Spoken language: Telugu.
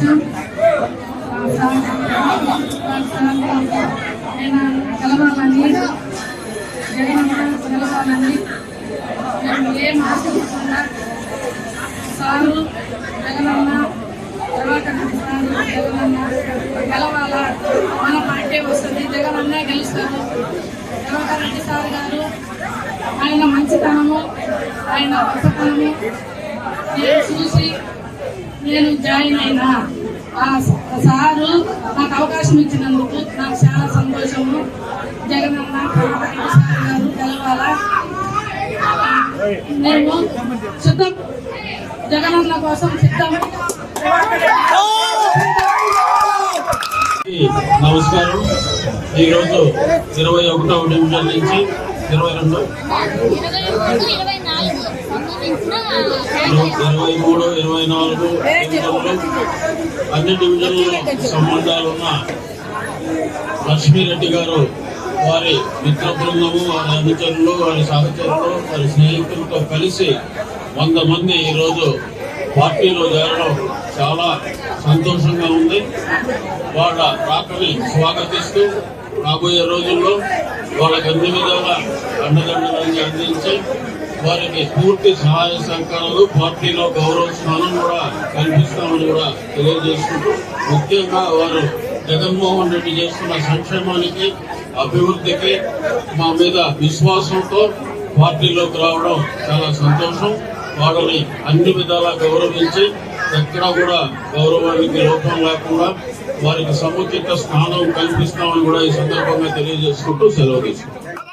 కోసం నేను కలవాలని జగనన్న కలవాలని నేను ఏం ఆశించకుండా సారు జగనన్న జగనన్న గెలవాలా, మన పార్టీ వస్తుంది, జగనన్న గెలుస్తారు. ప్రభాకర్ రెడ్డి సార్ గారు ఆయన మంచితనము, ఆయన గొప్పతనము నేను చూసి నేను జాయిన్ అయినా. ఆ సారు నాకు అవకాశం ఇచ్చినందుకు నాకు చాలా సంతోషము. జగనన్న ప్రభాకర్ రెడ్డి సార్ గారు గెలవాలా. మేము సిద్ధం, జగనన్న కోసం సిద్ధం. నమస్కారం. ఈరోజు 21వ డివిజన్ నుంచి 22, 23, 24 డివిజన్లు అన్ని డివిజన్లలో సంబంధాలున్న లక్ష్మీరెడ్డి గారు వారి మిత్ర బృందము, వారి అనుచరులు, వారి సహచరులు, వారి స్నేహితులతో కలిసి 100 మంది ఈరోజు పార్టీలో చేరడం చాలా సంతోషంగా ఉంది. వాళ్ళ రాకని స్వాగతిస్తూ రాబోయే రోజుల్లో వాళ్ళకి అన్ని విధాల అండదండలని అందించి వారికి పూర్తి సహాయ సహకారాలు, పార్టీలో గౌరవ స్థానం కూడా కల్పిస్తామని కూడా తెలియజేసుకుంటూ, ముఖ్యంగా వారు జగన్మోహన్ రెడ్డి చేస్తున్న సంక్షేమానికి, అభివృద్ధికి మా మీద విశ్వాసంతో పార్టీలోకి రావడం చాలా సంతోషం. వాళ్ళని అన్ని విధాలా గౌరవించి ఎక్కడా కూడా గౌరవానికి లోపం లేకుండా వారికి సముచిత స్థానం కల్పిస్తామని కూడా ఈ సందర్భంగా తెలియజేసుకుంటూ సెలవు తీసుకుంటాం.